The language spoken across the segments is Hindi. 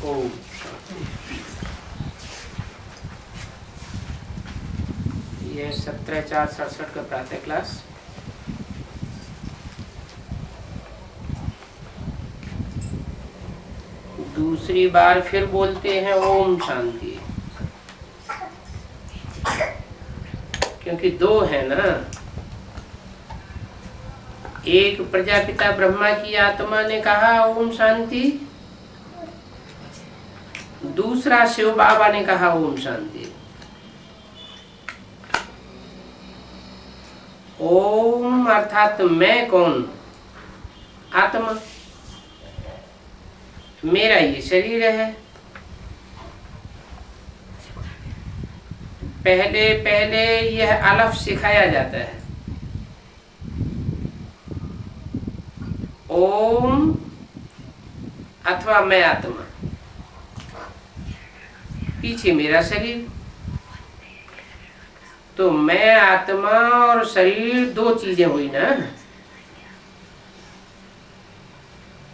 ओम। ये 17/4/67 का प्रातः क्लास। दूसरी बार फिर बोलते हैं ओम शांति, क्योंकि दो है ना, एक प्रजापिता ब्रह्मा की आत्मा ने कहा ओम शांति, दूसरा शिव बाबा ने कहा ओम शांति। ओम अर्थात मैं कौन? आत्मा। मेरा ये शरीर है। पहले पहले यह अलफ सिखाया जाता है। ओम अथवा मैं आत्मा, पीछे मेरा शरीर। तो मैं आत्मा और शरीर दो चीजें हुई ना।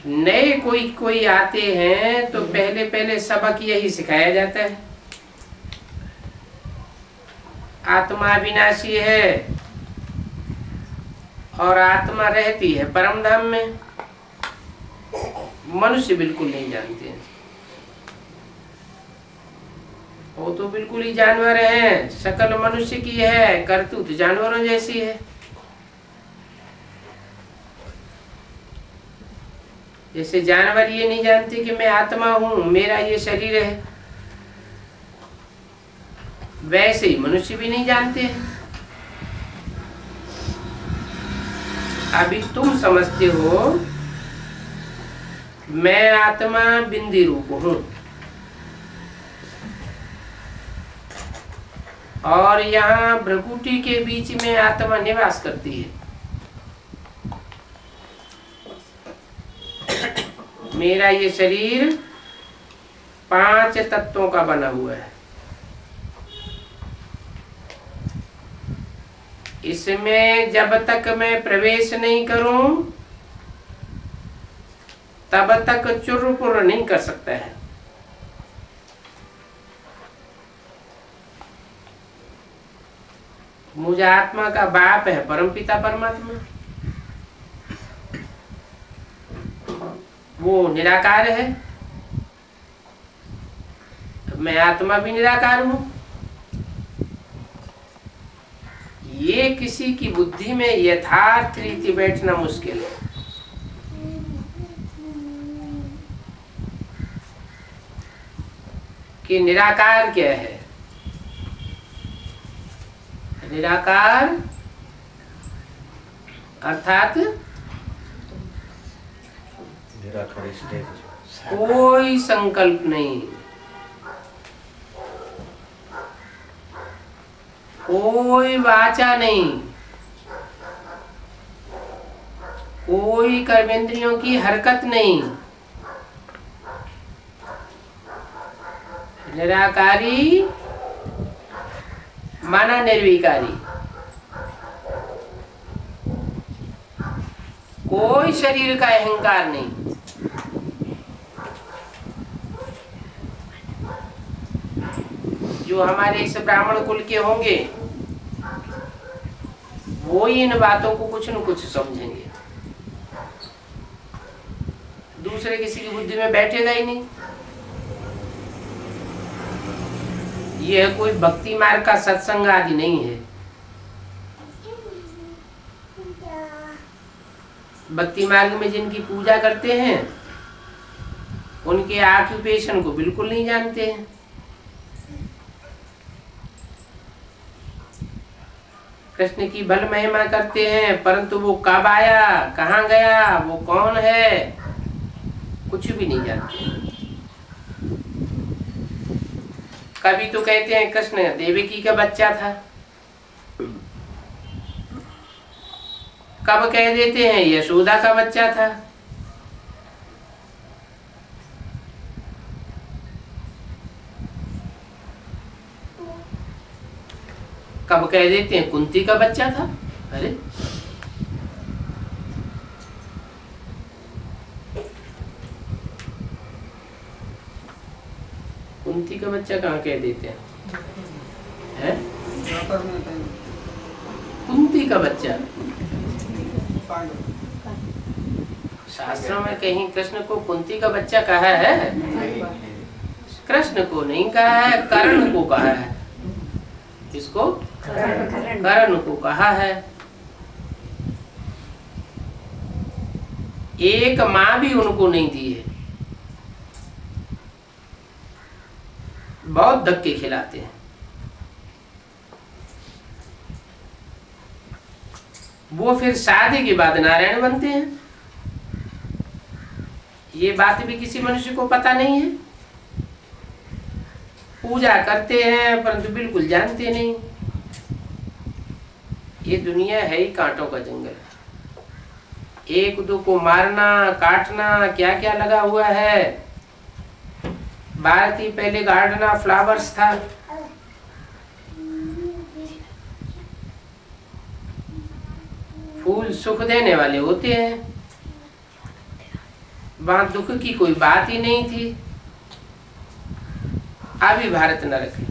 नए कोई आते हैं तो पहले पहले सबक यही सिखाया जाता है, आत्मा अविनाशी है और आत्मा रहती है परम धाम में। मनुष्य बिल्कुल नहीं जानते हैं, वो तो बिल्कुल ही जानवर हैं। शकल मनुष्य की है, करतूत जानवरों जैसी है। जैसे जानवर ये नहीं जानते कि मैं आत्मा हूं, मेरा ये शरीर है, वैसे ही मनुष्य भी नहीं जानते हैं। अभी तुम समझते हो मैं आत्मा बिंदी रूप हूं, और यहाँ भ्रकुटी के बीच में आत्मा निवास करती है। मेरा ये शरीर 5 तत्वों का बना हुआ है। इसमें जब तक मैं प्रवेश नहीं करूं तब तक चुर-पुर नहीं कर सकता है। मुझे आत्मा का बाप है परमपिता परमात्मा, वो निराकार है। मैं आत्मा भी निराकार हूं। ये किसी की बुद्धि में यथार्थ रीति बैठना मुश्किल है। कि निराकार क्या है? निराकार अर्थात कोई संकल्प नहीं, कोई वाचा नहीं, कोई कर्मेंद्रियों की हरकत नहीं। निराकारी माना निर्विकारी। कोई शरीर का अहंकार नहीं। जो हमारे इस ब्राह्मण कुल के होंगे वो ही इन बातों को कुछ न कुछ समझेंगे, दूसरे किसी की बुद्धि में बैठेगा ही नहीं। यह कोई भक्ति मार्ग का सत्संग आदि नहीं है। भक्ति मार्ग में जिनकी पूजा करते हैं उनके ऑक्यूपेशन को बिल्कुल नहीं जानते हैं। कृष्ण की भल महिमा करते हैं, परंतु वो कब आया, कहाँ गया, वो कौन है, कुछ भी नहीं जानते। कभी तो कहते हैं कृष्ण देवकी का बच्चा था, कब कह देते हैं यशोदा का बच्चा था। कब कह देते हैं कुंती का बच्चा था। अरे कुंती का बच्चा कहाँ कह देते हैं? हैं? कुंती का बच्चा शास्त्रों में कहीं कृष्ण को कुंती का बच्चा कहा है? कृष्ण को नहीं कहा है, कर्ण को कहा है। किसको? कर्ण को कहा है। एक माँ भी उनको नहीं दी है, बहुत धक्के खिलाते हैं। वो फिर शादी के बाद नारायण बनते हैं। ये बात भी किसी मनुष्य को पता नहीं है। पूजा करते हैं परंतु बिल्कुल जानते नहीं। ये दुनिया है ही कांटों का जंगल। एक दो को मारना काटना क्या क्या लगा हुआ है। भारतीय पहले गार्डन ऑफ फ्लावर्स था। फूल सुख देने वाले होते हैं, वहां दुख की कोई बात ही नहीं थी। अभी भारत नरक है।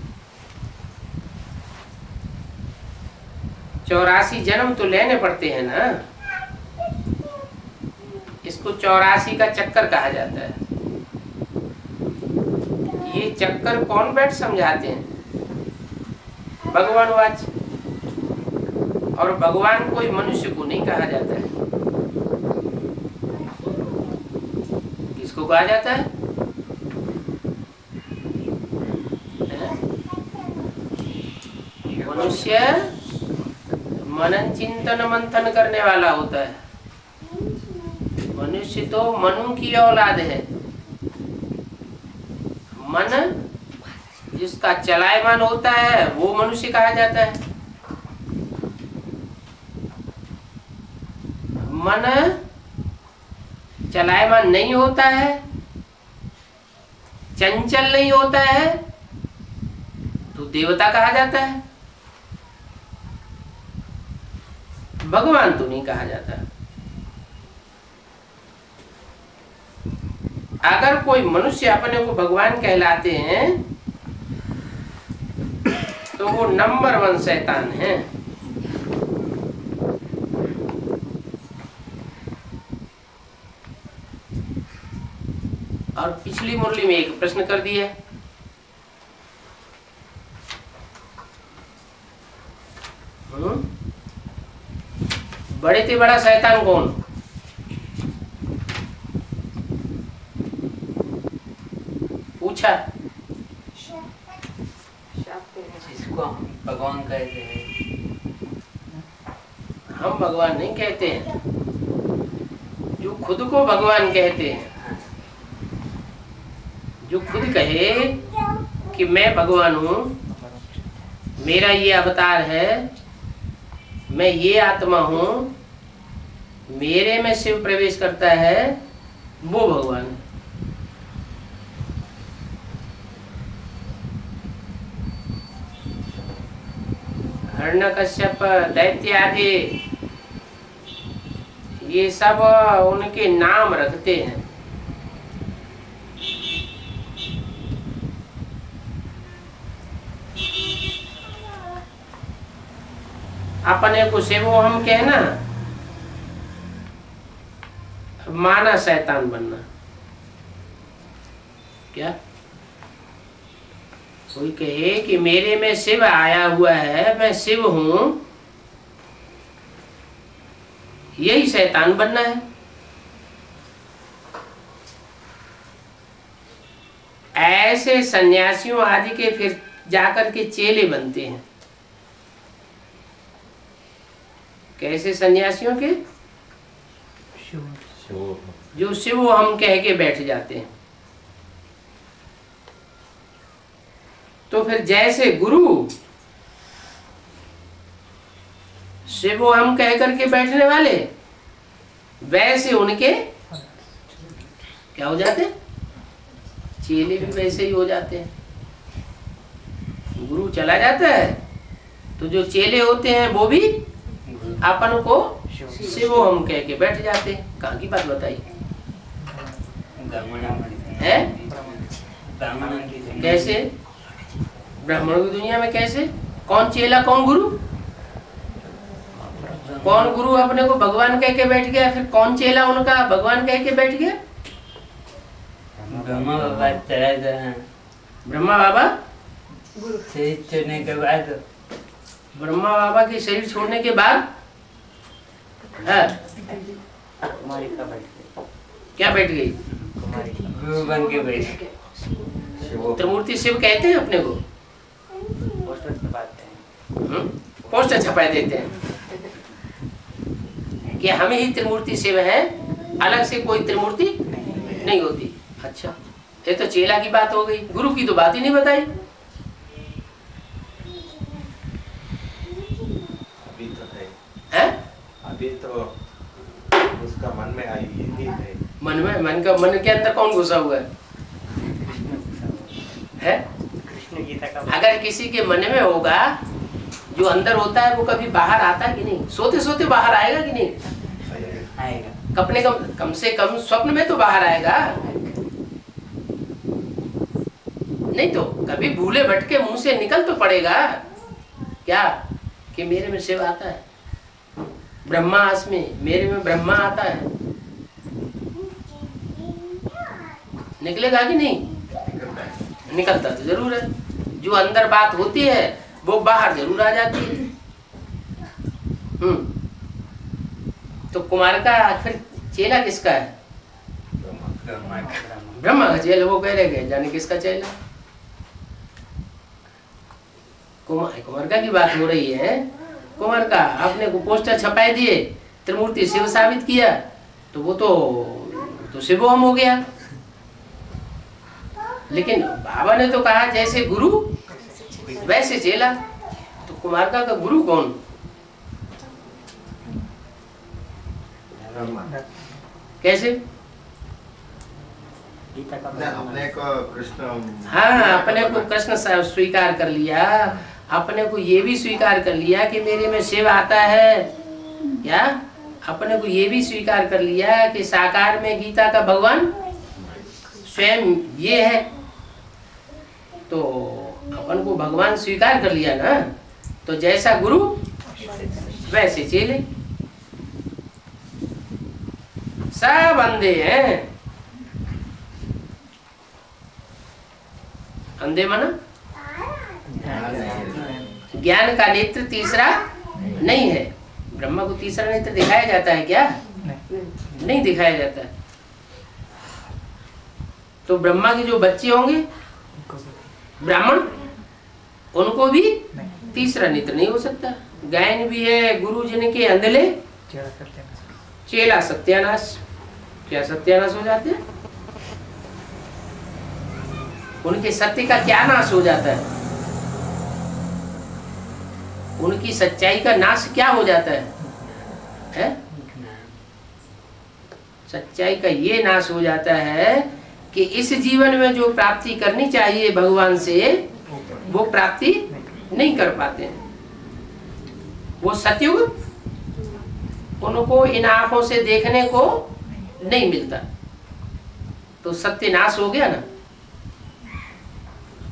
84 जन्म तो लेने पड़ते हैं ना। इसको 84 का चक्कर कहा जाता है। ये चक्कर कौन बैठ समझाते हैं? भगवान वाच। और भगवान कोई मनुष्य को नहीं कहा जाता है। किसको कहा जाता है? मनुष्य मनन चिंतन मंथन करने वाला होता है। मनुष्य तो मनु की औलाद है। मन जिसका चलायमान होता है वो मनुष्य कहा जाता है। मन चलायमान नहीं होता है, चंचल नहीं होता है तो देवता कहा जाता है। भगवान तो नहीं कहा जाता। अगर कोई मनुष्य अपने को भगवान कहलाते हैं तो वो नंबर 1 शैतान है। और पिछली मुरली में एक प्रश्न कर दिया। बड़े से बड़ा शैतान कौन? पूछा। जिसको हम भगवान कहते हैं। हम भगवान नहीं कहते हैं, जो खुद को भगवान कहते हैं। जो खुद कहे कि मैं भगवान हूँ, मेरा ये अवतार है, मैं ये आत्मा हूँ, मेरे में शिव प्रवेश करता है, वो भगवान है। हिरण्यकश्यप दैत्य आदि ये सब उनके नाम रखते हैं। अपने को शिव हम कहना, माना शैतान बनना। क्या कोई कहे कि मेरे में शिव आया हुआ है, मैं शिव हूं, यही शैतान बनना है। ऐसे सन्यासियों आदि के फिर जाकर के चेले बनते हैं। कैसे सन्यासियों के? जो शिव हम कह के बैठ जाते हैं। तो फिर जैसे गुरु शिव हम कह करके बैठने वाले, वैसे उनके क्या हो जाते? चेले भी वैसे ही हो जाते हैं। गुरु चला जाता है तो जो चेले होते हैं वो भी अपन को शिव हम कह के बैठ जाते हैं। कहाँ की बात बताई है? ब्राह्मणों की दुनिया। कैसे? ब्राह्मणों की दुनिया में कैसे? कौन चेला कौन गुरु? कौन गुरु अपने को भगवान कह के बैठ गया, फिर कौन चेला उनका भगवान कह के बैठ गया? ब्रह्मा बाबा चढ़ाए थे। ब्रह्मा बाबा शरीर छोड़ने के बाद ब्रह्मा बाबा के शरीर छोड़ने के बाद है? कुमारी का बैठ गई। क्या बैठ गई? कुमारी गुरु बन के बैठ गए। त्रिमूर्ति शिव कहते हैं अपने को? पोस्टर छपाते हैं। पोस्टर छपा देते हैं कि हम ही त्रिमूर्ति शिव हैं, अलग से कोई त्रिमूर्ति नहीं होती। अच्छा, ये तो चेला की बात हो गई, गुरु की तो बात ही नहीं बताई। अभी तो है? अभी तो उसका मन में आई यही है। मन में? मन के अंदर कौन घुसा हुआ है? कृष्ण गीता का अगर किसी के मन में होगा, जो अंदर होता है वो कभी बाहर आता है कि नहीं? सोते सोते बाहर आएगा कि नहीं? आएगा। अपने कम से कम स्वप्न में तो बाहर आएगा, नहीं तो कभी भूले भटके मुंह से निकल तो पड़ेगा क्या कि मेरे में शिव आता है, ब्रह्मास्मि, मेरे में ब्रह्मा आता है। निकलेगा कि नहीं? निकलता तो जरूर है। जो अंदर बात होती है वो बाहर जरूर आ जाती है। तो कुमार का फिर चेला किसका है? ब्रह्मा का चेला। वो कह रहे गए जाने किसका चेला? कुमार का की बात हो रही है। कुमार का आपने को पोस्टर छपाई दिए, त्रिमूर्ति शिव साबित किया, तो वो तो शिवोहम हो गया। लेकिन बाबा ने तो कहा जैसे गुरु वैसे चेला। तो कुमार का गुरु कौन? कैसे? अपने को कृष्ण, हाँ, अपने को कृष्ण स्वीकार कर लिया, अपने को ये भी स्वीकार कर लिया कि मेरे में शिव आता है। क्या? अपने को ये भी स्वीकार कर लिया कि साकार में गीता का भगवान स्वयं ये है। तो अपन को भगवान स्वीकार कर लिया ना, तो जैसा गुरु वैसे चेले। सब अंधे हैं। अंधे माना ज्ञान का नेत्र तीसरा नहीं है। ब्रह्मा को तीसरा नेत्र दिखाया जाता है क्या? नहीं दिखाया जाता है। तो ब्रह्मा के जो बच्चे होंगे ब्राह्मण, उनको भी तीसरा नेत्र नहीं हो सकता। गायन भी है, गुरु जिनके अंधले चेला सत्यानाश। क्या सत्यानाश हो जाते हैं? उनके सत्य का क्या नाश हो जाता है? उनकी सच्चाई का नाश क्या हो जाता है? सच्चाई का ये नाश हो जाता है कि इस जीवन में जो प्राप्ति करनी चाहिए भगवान से, वो प्राप्ति नहीं कर पाते हैं। वो सतयुग उनको इन आंखों से देखने को नहीं मिलता। तो सत्य नाश हो गया ना।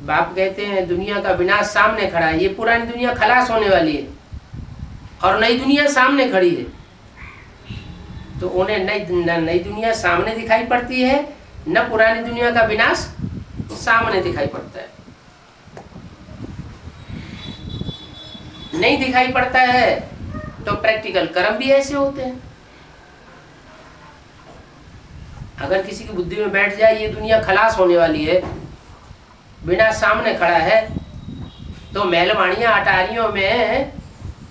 बाप कहते हैं दुनिया का विनाश सामने खड़ा है। ये पुरानी दुनिया खलास होने वाली है और नई दुनिया सामने खड़ी है। तो उन्हें नई दुनिया सामने दिखाई पड़ती है, न पुरानी दुनिया का विनाश सामने दिखाई पड़ता है। नहीं दिखाई पड़ता है तो प्रैक्टिकल कर्म भी ऐसे होते हैं। अगर किसी की बुद्धि में बैठ जाए ये दुनिया खलास होने वाली है, विनाश सामने खड़ा है, तो महलवाड़ियां अटारियों में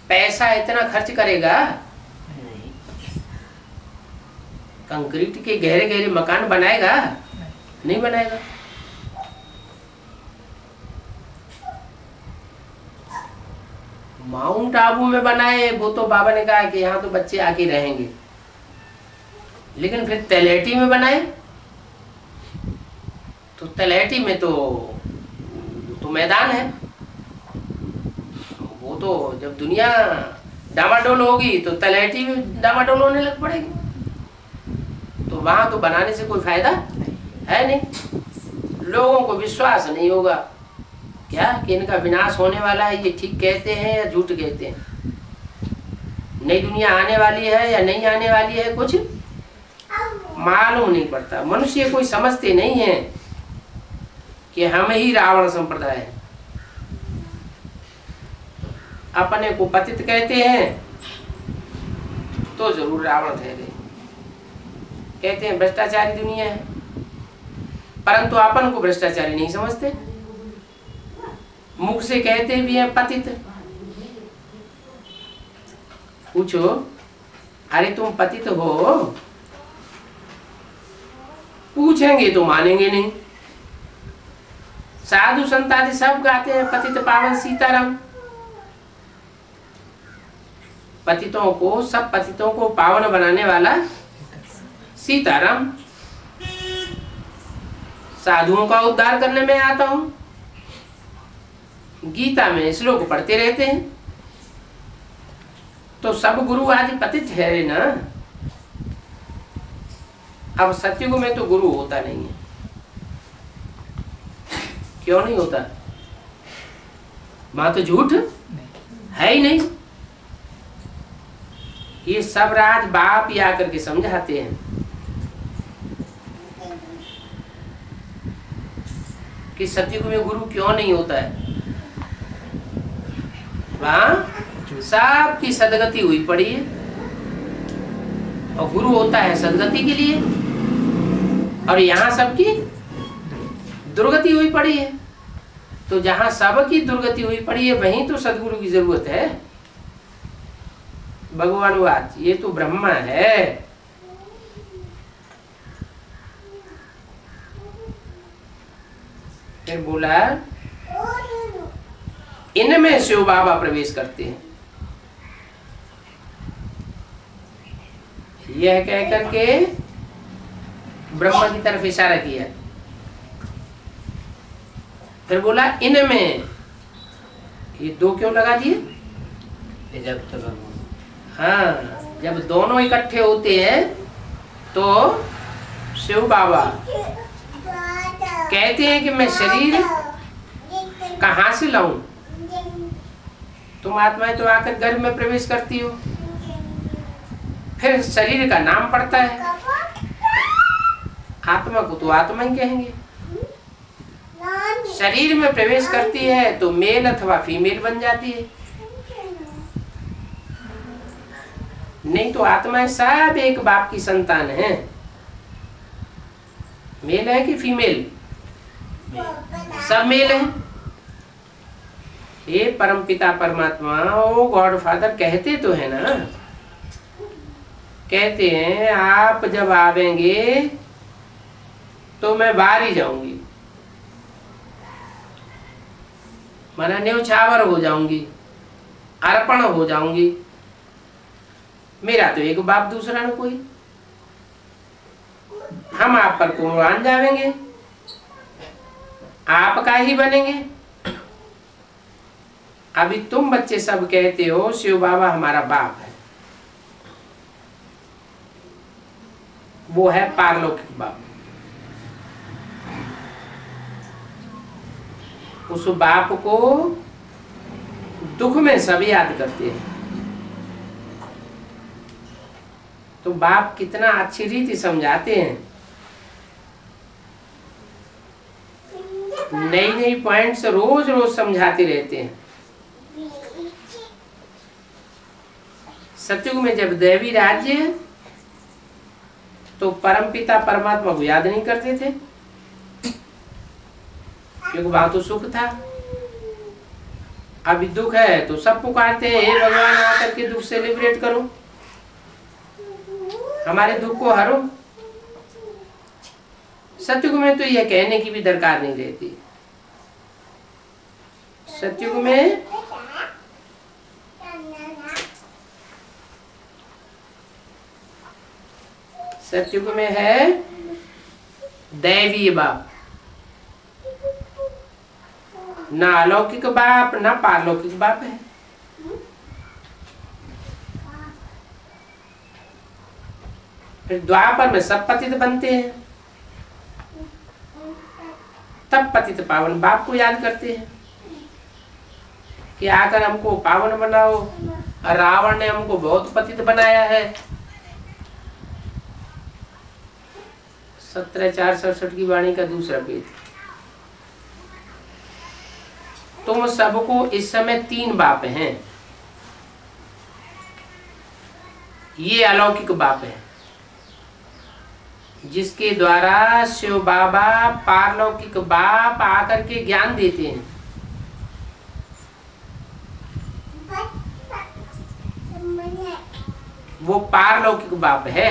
पैसा इतना खर्च करेगा, कंक्रीट के गहरे गहरे मकान बनाएगा? नहीं बनाएगा। माउंट आबू में बनाए, वो तो बाबा ने कहा कि यहाँ तो बच्चे आके रहेंगे। लेकिन फिर तलहटी में बनाए, तो तलहटी में तो मैदान है। वो तो जब दुनिया डामाडोल होगी तो तलहटी में डामाडोल होने लग पड़ेगी। तो वहां तो बनाने से कोई फायदा है नहीं। लोगों को विश्वास नहीं होगा क्या कि इनका विनाश होने वाला है, ये ठीक कहते हैं या झूठ कहते हैं, नई दुनिया आने वाली है या नहीं आने वाली है, कुछ मालूम नहीं पड़ता। मनुष्य कोई समझते नहीं है कि हम ही रावण संप्रदाय है। अपने को पतित कहते हैं तो जरूर रावण ठहरे, कहते हैं भ्रष्टाचारी दुनिया है, परंतु अपन को भ्रष्टाचारी नहीं समझते। मुख से कहते भी हैं पतित। पूछो अरे तुम पतित हो, पूछेंगे तो मानेंगे नहीं। साधु संत आदि सब गाते हैं पतित पावन सीताराम। पतितों को, सब पतितों को पावन बनाने वाला सीताराम। साधुओं का उद्धार करने में आता हूं। गीता में श्लोक पढ़ते रहते हैं तो सब गुरु आदि पतित है ना। अब सत्युग में तो गुरु होता नहीं है। क्यों नहीं होता? वहां तो झूठ है ही नहीं। ये सब राज बाप ही आकर के समझाते हैं कि सत्युग में गुरु क्यों नहीं होता है। वहां सबकी सदगति हुई पड़ी है और गुरु होता है सदगति के लिए, और यहाँ सबकी दुर्गति हुई पड़ी है। तो जहां सबकी दुर्गति हुई पड़ी है वहीं तो सदगुरु की जरूरत है। भगवान वाच ये तो ब्रह्मा है। फिर बोला इनमें शिव बाबा प्रवेश करते हैं। यह कह करके ब्रह्मा की तरफ इशारा किया। फिर बोला इनमें, ये दो क्यों लगा दिए? जब तक हाँ, जब दोनों इकट्ठे होते हैं तो शिव बाबा कहते हैं कि मैं शरीर कहाँ से लाऊं? तुम आत्माएं तो आकर गर्भ में प्रवेश करती हो। फिर शरीर का नाम पड़ता है। आत्मा को तो आत्मा ही कहेंगे। शरीर में प्रवेश करती है तो मेल अथवा फीमेल बन जाती है। नहीं तो आत्माएं सब एक बाप की संतान है। मेल है कि फीमेल? सब मेल है। ये परम पिता परमात्मा ओ गॉड फादर कहते तो है ना। कहते हैं आप जब आवेंगे तो मैं बाहर ही जाऊंगी, माना न्यौछावर हो जाऊंगी, अर्पण हो जाऊंगी। मेरा तो एक बाप दूसरा न कोई। हम आप पर कुर्बान जावेंगे, आपका ही बनेंगे। अभी तुम बच्चे सब कहते हो शिव बाबा हमारा बाप है। वो है पारलौकिक बाप। उस बाप को दुख में सब याद करते हैं। तो बाप कितना अच्छी रीति समझाते हैं। नई नई पॉइंट्स रोज रोज समझाते रहते हैं। सतयुग में जब दैवी राज्य तो परमपिता परमात्मा को याद नहीं करते थे क्योंकि वहां तो सुख था। अभी दुख है तो सब पुकारते हैं हे भगवान आकर के दुख से लिबरेट करो, हमारे दुख को हरो। सतयुग में तो यह कहने की भी दरकार नहीं रहती। सतयुग में सतयुग में है दैवीय बाप, ना अलौकिक बाप ना पारलौकिक बाप है। फिर द्वापर में सब पतित बनते हैं, तब पतित पावन बाप को याद करते हैं कि आकर हमको पावन बनाओ। रावण ने हमको बहुत पतित बनाया है। 17:467 की वाणी का दूसरा पेज। तुम सबको इस समय 3 बाप हैं। ये अलौकिक बाप है जिसके द्वारा शिव बाबा पारलौकिक बाप आकर के ज्ञान देते हैं। वो पारलौकिक बाप है,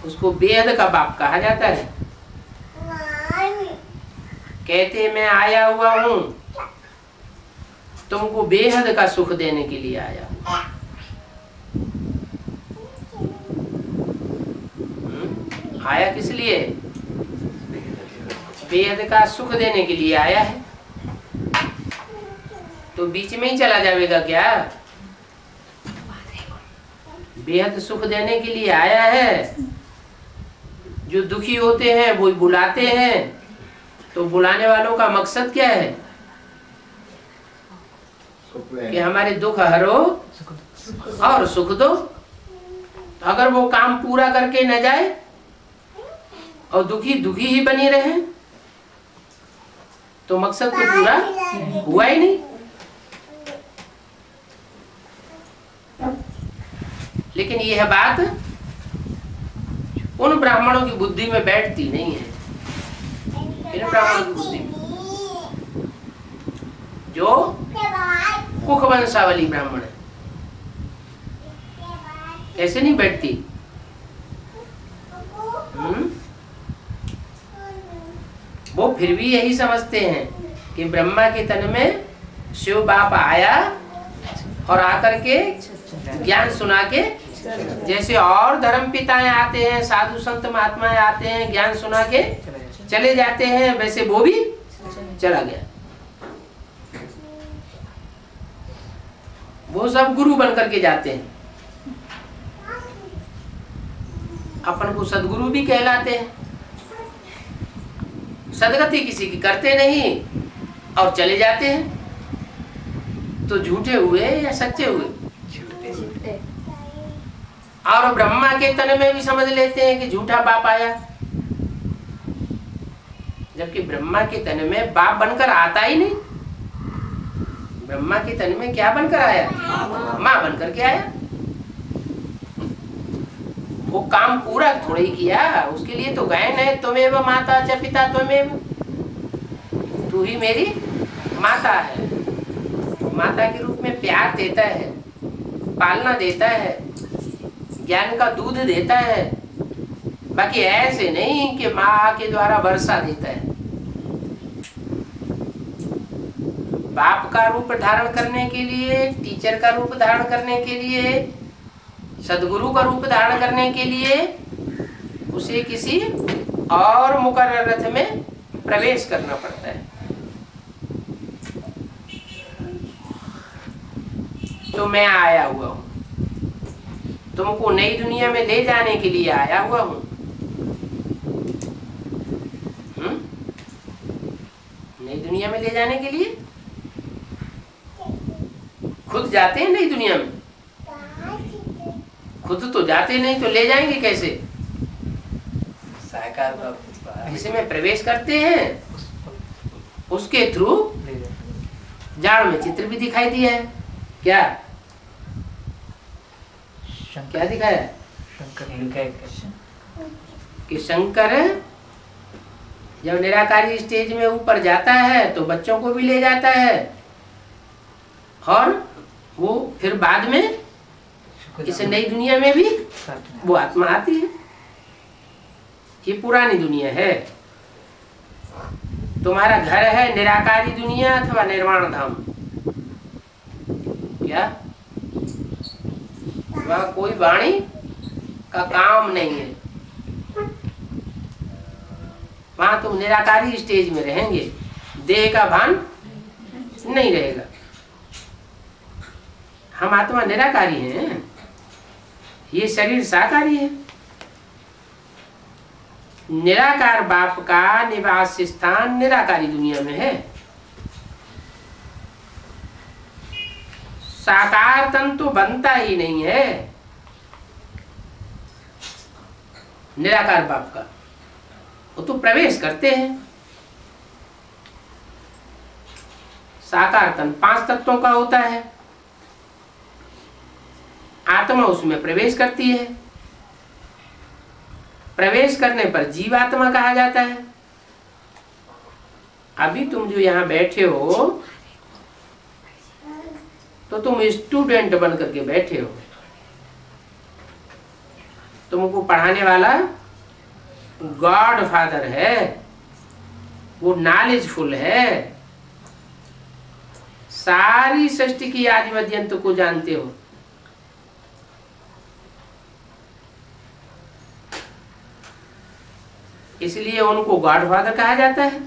उसको बेहद का बाप कहा जाता है। कहते मैं आया हुआ हूं, तुमको बेहद का सुख देने के लिए आया। आया किस लिए? बेहद का सुख देने के लिए आया है। तो बीच में ही चला जाएगा क्या? बेहद सुख देने के लिए आया है। जो दुखी होते हैं वो बुलाते हैं, तो बुलाने वालों का मकसद क्या है? कि हमारे दुख हरो और सुख दो। तो अगर वो काम पूरा करके न जाए और दुखी दुखी ही बनी रहे तो मकसद तो पूरा हुआ ही नहीं। लेकिन यह बात उन ब्राह्मणों की बुद्धि में बैठती नहीं है। इन ब्राह्मणों की बुद्धि में जो कुख वंशावली ब्राह्मण है, कैसे नहीं बैठती? वो फिर भी यही समझते हैं कि ब्रह्मा के तन में शिव बाप आया और आकर के ज्ञान सुना के, जैसे और धर्म पिताएं आते हैं, साधु संत महात्माएं आते हैं, ज्ञान सुना के चले जाते हैं, वैसे वो भी चला गया। वो सब गुरु बन करके जाते हैं। अपन को सदगुरु भी कहलाते हैं। सदगति किसी की करते नहीं और चले जाते हैं। तो झूठे हुए या सच्चे हुए? झूठे। और ब्रह्मा के तन में भी समझ लेते हैं कि झूठा बाप आया, जबकि ब्रह्मा के तन में बाप बनकर आता ही नहीं। ब्रह्मा के तन में क्या बनकर आया? माँ बनकर के आया। वो काम पूरा थोड़ी किया, उसके लिए तो गायन है, त्वमेव माता च पिता त्वमेव, तू ही मेरी माता है। माता के रूप में प्यार देता है, पालना देता है, ज्ञान का दूध देता है। बाकी ऐसे नहीं कि माँ के द्वारा वर्षा देता है। बाप का रूप धारण करने के लिए, टीचर का रूप धारण करने के लिए, सदगुरु का रूप धारण करने के लिए उसे किसी और मुकर्रर रथ में प्रवेश करना पड़ता है। तो मैं आया हुआ हूं, तुमको नई दुनिया में ले जाने के लिए आया हुआ हूं। नई दुनिया में ले जाने के लिए खुद जाते हैं नई दुनिया में? खुद तो जाते नहीं, तो ले जाएंगे कैसे? जिसमें प्रवेश करते हैं उसके थ्रू जाड़ में चित्र भी दिखाई दिया है। क्या क्या दिखाया? कि शंकर जब निराकारी स्टेज में ऊपर जाता है तो बच्चों को भी ले जाता है, और वो फिर बाद में इस नई दुनिया में भी वो आत्मा आती है। ये पुरानी दुनिया है। तुम्हारा घर है निराकारी दुनिया अथवा निर्वाण धाम? क्या वहाँ कोई वाणी का काम नहीं है। वहां तुम निराकारी स्टेज में रहेंगे, देह का भान नहीं रहेगा। हम आत्मा निराकारी हैं, ये शरीर साकारी है। निराकार बाप का निवास स्थान निराकारी दुनिया में है। साकार तन तो बनता ही नहीं है निराकार बाप का, वो तो प्रवेश करते हैं। साकार तन 5 तत्वों का होता है, आत्मा उसमें प्रवेश करती है। प्रवेश करने पर जीवात्मा कहा जाता है। अभी तुम जो यहाँ बैठे हो तो तुम स्टूडेंट बन करके बैठे हो। तुमको पढ़ाने वाला गॉड फादर है, वो नॉलेजफुल है, सारी सृष्टि की आदि मध्य अंत को जानते हो। इसलिए उनको गॉड फादर कहा जाता है।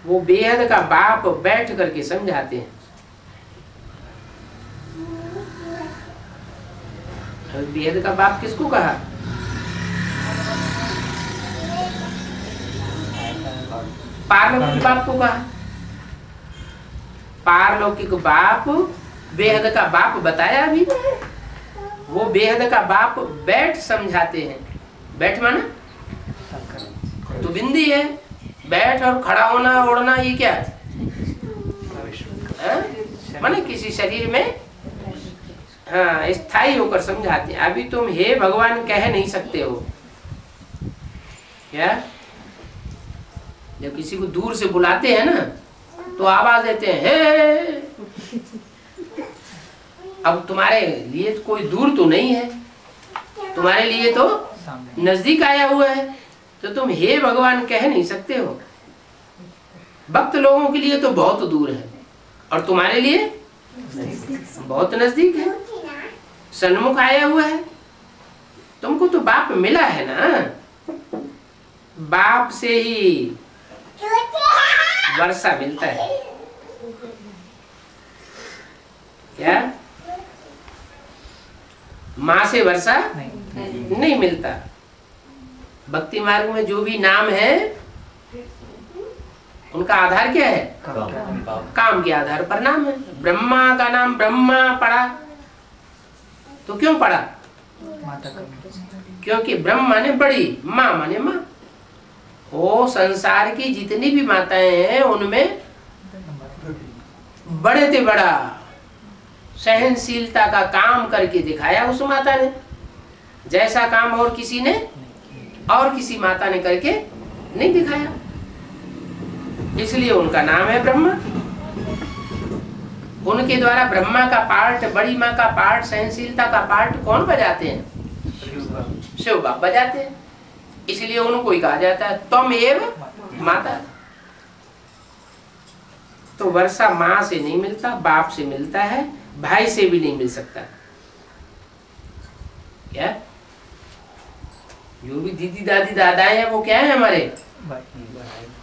वो बेहद का बाप बैठ करके समझाते हैं। बेहद का बाप किसको कहा? पारलौकिक बाप को कहा। पारलौकिक बाप बेहद का बाप बताया अभी। वो बेहद का बाप बैठ समझाते हैं। बैठ माना तो बिंदी है। बैठ और खड़ा होना उड़ना ये क्या है? माने किसी शरीर में हाँ स्थायी होकर समझाते हैं। अभी तुम हे भगवान कह नहीं सकते हो क्या? जब किसी को दूर से बुलाते हैं ना तो आवाज देते हैं हे। अब तुम्हारे लिए तो कोई दूर तो नहीं है, तुम्हारे लिए तो नजदीक आया हुआ है, तो तुम हे भगवान कह नहीं सकते हो। भक्त लोगों के लिए तो बहुत दूर है और तुम्हारे लिए बहुत नजदीक है, सन्मुख आया हुआ है। तुमको तो बाप मिला है ना, बाप से ही वर्षा मिलता है क्या? माँ से वर्षा नहीं मिलता। भक्ति मार्ग में जो भी नाम है उनका आधार क्या है? काम के आधार पर नाम है। ब्रह्मा का नाम ब्रह्मा पड़ा तो क्यों पड़ा? क्योंकि ब्रह्म माने बड़ी, माँ माने माँ। वो संसार की जितनी भी माताएं हैं उनमें बड़े से बड़ा सहनशीलता का काम करके दिखाया उस माता ने, जैसा काम और किसी ने और किसी माता ने करके नहीं दिखाया। इसलिए उनका नाम है ब्रह्मा। उनके द्वारा ब्रह्मा का पार्ट, बड़ी माँ का पार्ट, सहनशीलता का पार्ट कौन बजाते हैं? शिव बाप बजाते हैं। इसलिए उनको ही कहा जाता है तुम एव माता। तो वर्षा माँ से नहीं मिलता, बाप से मिलता है, भाई से भी नहीं मिल सकता। क्या? जो भी दीदी दादी दादाएं हैं वो क्या है? हमारे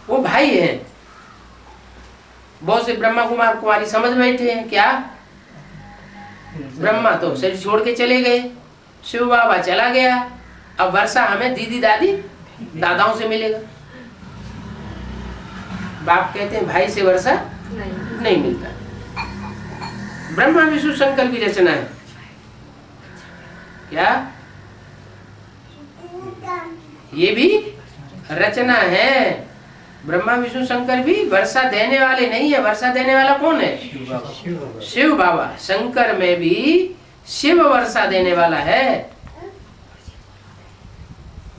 वो भाई हैं। बहुत से ब्रह्मा कुमार कुमारी समझ बैठे हैं क्या? ब्रह्मा तो शरीर छोड़ के चले गए, शिव बाबा चला गया, अब वर्षा हमें दीदी दादी दादाओं से मिलेगा। बाप कहते हैं भाई से वर्षा नहीं मिलता। ब्रह्मा विष्णु शंकर की रचना है क्या? ये भी रचना है। ब्रह्मा विष्णु शंकर भी वर्षा देने वाले नहीं है। वर्षा देने वाला कौन है? शिव बाबा। शंकर में भी शिव वर्षा देने वाला है।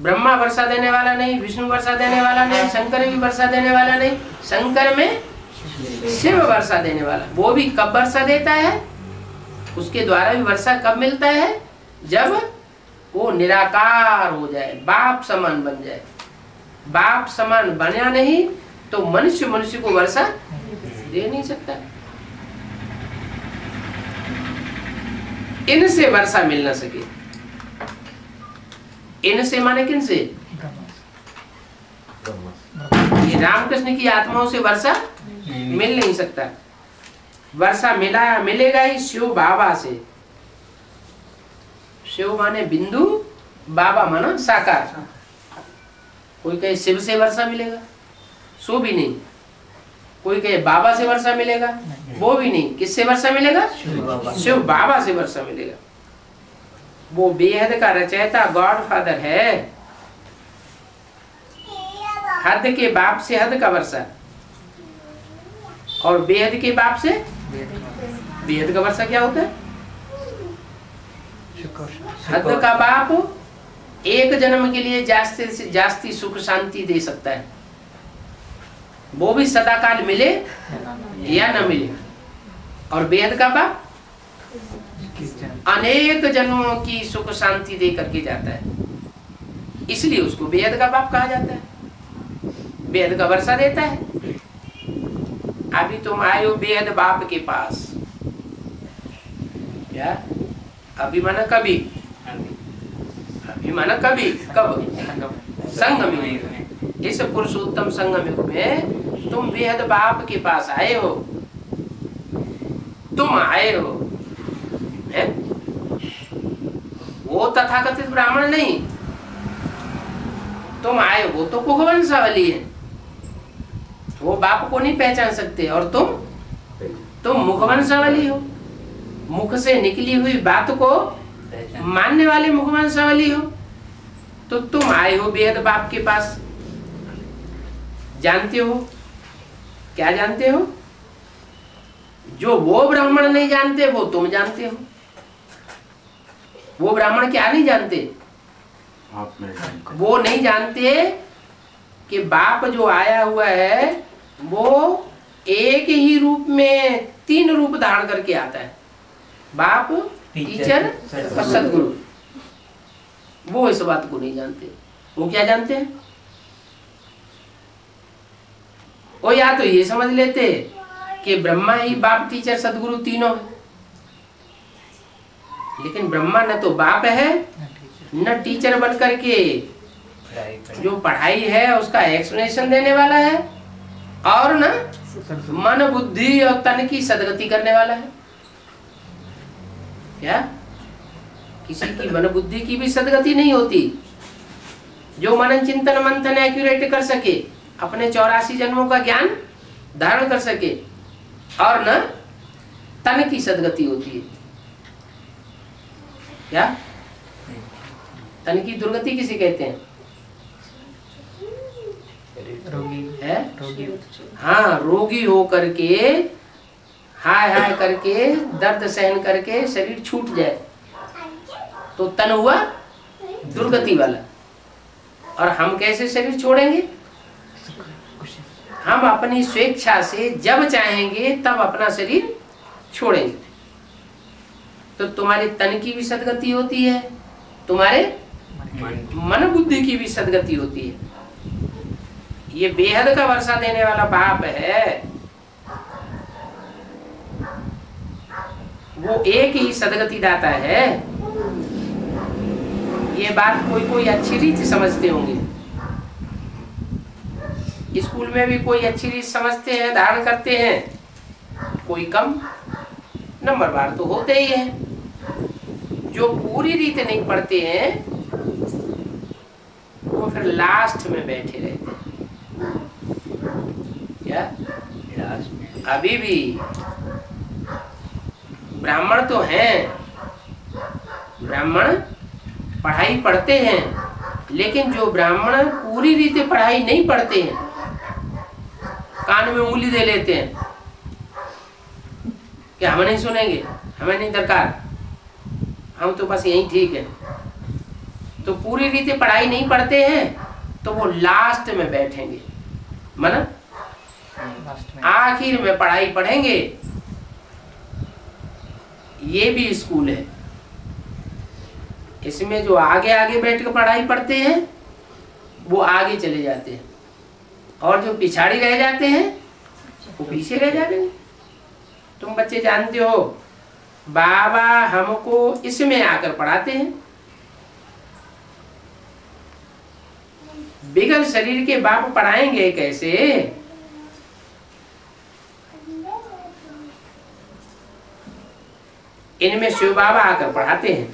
ब्रह्मा वर्षा देने वाला नहीं, विष्णु वर्षा देने वाला नहीं, शंकर भी वर्षा देने वाला नहीं। शंकर में शिव वर्षा देने वाला। वो भी कब वर्षा देता है? उसके द्वारा भी वर्षा कब मिलता है? जब वो निराकार हो जाए, बाप समान बन जाए। बाप समान बना नहीं तो मनुष्य को वर्षा दे नहीं सकता। इनसे वर्षा मिल ना सके। इनसे माने किन से? ये रामकृष्ण की आत्माओं से वर्षा मिल नहीं सकता। वर्षा मिलेगा ही शिव बाबा से। शिव माने बिंदु, बाबा माना साकार। कोई कहे शिव से वर्षा मिलेगा, सो भी नहीं। कोई कहे बाबा से वर्षा मिलेगा, वो भी नहीं। किससे वर्षा मिलेगा? शिव बाबा से वर्षा मिलेगा। वो बेहद का रचयिता गॉड फादर है। हद के बाप से हद का वर्षा, और बेहद के बाप से बेहद का वर्षा क्या होता है? हद का बाप एक जन्म के लिए जास्ती से जास्ती सुख शांति दे सकता है, वो भी सदाकाल मिले या न मिले। और बेहद का बाप अनेक जन्मों की सुख शांति दे करके जाता है, इसलिए उसको बेहद का बाप कहा जाता है। बेहद का वर्षा देता है। अभी तुम आए हो बेहद बाप के पास, क्या? अभी माना कभी, अभी माना कभी, कब? संगम युग में। इस पुरुषोत्तम संगम युग में तुम बेहद बाप के पास आए हो। तुम आए हो है? वो तथाकथित ब्राह्मण नहीं, तुम आए हो। वो तो कुहवंशावली है, वो बाप को नहीं पहचान सकते। और तुम मुखवंशावली हो, मुख से निकली हुई बात को मानने वाले मुखवंशावली हो। तो तुम आए हो बेहद बाप के पास। जानते हो क्या? जानते हो जो वो ब्राह्मण नहीं जानते वो तुम जानते हो। वो ब्राह्मण क्या नहीं जानते? वो नहीं जानते कि बाप जो आया हुआ है वो एक ही रूप में 3 रूप धारण करके आता है। बाप, टीचर और सदगुरु। वो इस बात को नहीं जानते। वो क्या जानते हैं? वो या तो ये समझ लेते कि ब्रह्मा ही बाप, टीचर, सदगुरु तीनों है। लेकिन ब्रह्मा न तो बाप है न टीचर बन करके जो पढ़ाई है उसका एक्सप्लेनेशन देने वाला है, और न मन, बुद्धि और तन की सदगति करने वाला है। क्या? किसी की मन बुद्धि की भी सदगति नहीं होती जो मनन चिंतन मंथन एक्यूरेट कर सके, अपने 84 जन्मों का ज्ञान धारण कर सके, और न तन की सदगति होती है। क्या? तन की दुर्गति किसे कहते हैं? रोगी है? हाँ, रोगी हो करके हाय हाय करके दर्द सहन करके शरीर छूट जाए तो तन हुआ दुर्गति वाला। और हम कैसे शरीर छोड़ेंगे? हम अपनी स्वेच्छा से जब चाहेंगे तब अपना शरीर छोड़ेंगे। तो तुम्हारे तन की भी सदगति होती है, तुम्हारे मन बुद्धि की भी सदगति होती है। ये बेहद का वर्षा देने वाला बाप है। वो एक ही सदगति दाता है। ये बात कोई कोई अच्छी रीत समझते होंगे। स्कूल में भी कोई अच्छी रीत समझते हैं, धारण करते हैं, कोई कम नंबरवार तो होते ही हैं। जो पूरी रीत नहीं पढ़ते हैं वो फिर लास्ट में बैठे रहते हैं। क्या? अभी भी ब्राह्मण तो हैं, ब्राह्मण पढ़ाई पढ़ते हैं, लेकिन जो ब्राह्मण पूरी रीति पढ़ाई नहीं पढ़ते हैं, कान में उंगली दे लेते हैं कि हमें नहीं सुनेंगे, हमें नहीं दरकार, हम तो बस यही ठीक है। तो पूरी रीति पढ़ाई नहीं पढ़ते हैं तो वो लास्ट में बैठेंगे, माना आखिर में पढ़ाई पढ़ेंगे। ये भी स्कूल है। इसमें जो आगे आगे बैठ कर पढ़ाई पढ़ते हैं वो आगे चले जाते हैं, और जो पिछाड़ी रह जाते हैं वो पीछे रह जाते हैं। तुम बच्चे जानते हो बाबा हमको इसमें आकर पढ़ाते हैं। बिगल शरीर के बाप पढ़ाएंगे कैसे? इनमें शिव बाबा आकर पढ़ाते हैं।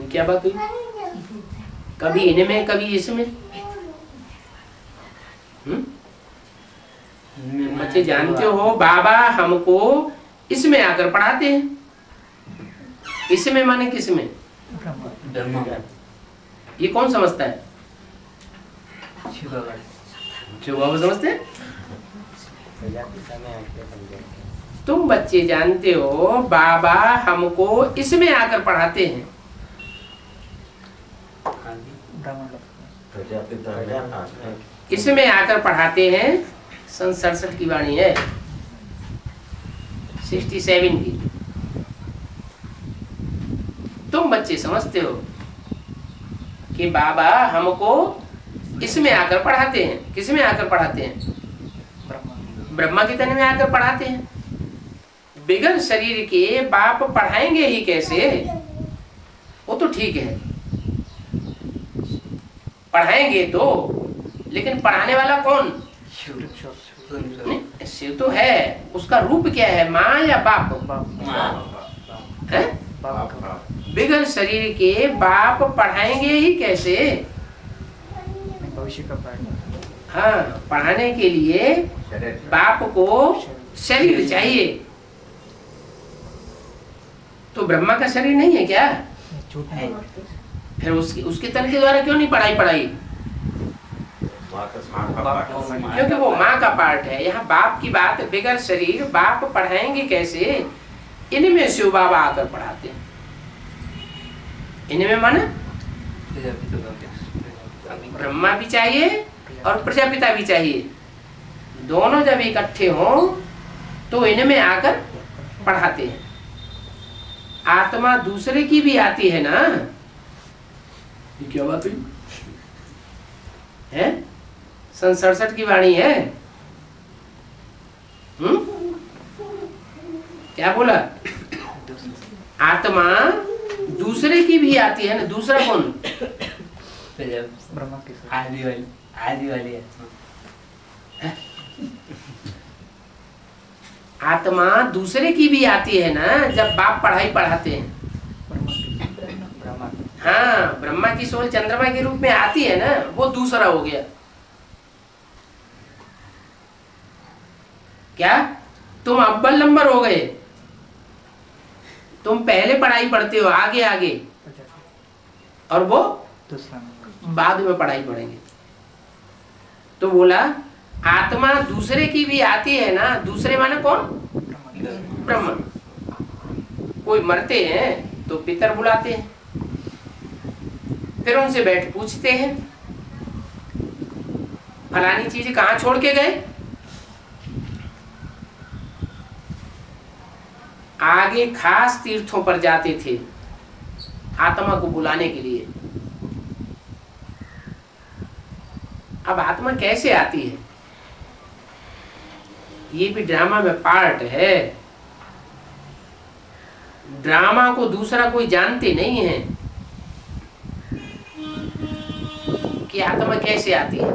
क्या बात हुई? कभी इनमें कभी इसमें। बच्चे जानते हो बाबा हमको इसमें आकर पढ़ाते हैं। इसमें माने किसमें? ब्रह्मा। ये कौन समझता है? शिव बाबा समझते हैं। तुम बच्चे जानते हो बाबा हमको इसमें आकर पढ़ाते हैं। इसमें आकर पढ़ाते हैं। सन 67 की वाणी है, 67 की। तुम बच्चे समझते हो कि बाबा हमको इसमें आकर पढ़ाते हैं। किसमें आकर पढ़ाते हैं? ब्रह्मा के तन में आकर पढ़ाते हैं। बिगड़ शरीर के बाप पढ़ाएंगे ही कैसे? वो तो ठीक है, पढ़ाएंगे तो, लेकिन पढ़ाने वाला कौन? शिव तो है। उसका रूप क्या है? माँ या बाप? है? बिगड़ शरीर के बाप पढ़ाएंगे ही कैसे? भविष्य का हाँ, पढ़ाने के लिए बाप को शरीर चाहिए। तो ब्रह्मा का शरीर नहीं है क्या? फिर उसके तन के द्वारा क्यों नहीं पढ़ाई? क्योंकि वो माँ का पार्ट है। यहाँ बाप की बात, बिगड़ शरीर बाप पढ़ाएंगे कैसे? इनमें शिव बाबा आकर पढ़ाते हैं। इनमें माने ब्रह्मा भी चाहिए और प्रजापिता भी चाहिए। दोनों जब इकट्ठे हों तो इनमें आकर पढ़ाते हैं। आत्मा दूसरे की भी आती है ना। ये क्या बात हुई है? सन 67 की वाणी है। क्या बोला? आत्मा दूसरे की भी आती है ना। दूसरा कौन? ब्रह्मा की आदि वाली आत्मा दूसरे की भी आती है ना, जब बाप पढ़ाई पढ़ाते हैं। हाँ, ब्रह्मा की सोल चंद्रमा के रूप में आती है ना, वो दूसरा हो गया। क्या तुम अव्वल नंबर हो गए? तुम पहले पढ़ाई पढ़ते हो आगे आगे, और वो बाद में पढ़ाई पढ़ेंगे। तो बोला आत्मा दूसरे की भी आती है ना। दूसरे माने कौन? ब्रह्मा। कोई मरते हैं तो पितर बुलाते हैं, फिर उनसे बैठ पूछते हैं फलानी चीज कहाँ छोड़ के गए। आगे खास तीर्थों पर जाते थे आत्मा को बुलाने के लिए। अब आत्मा कैसे आती है? ये भी ड्रामा में पार्ट है। ड्रामा को दूसरा कोई जानते नहीं है कि आत्मा कैसे आती है।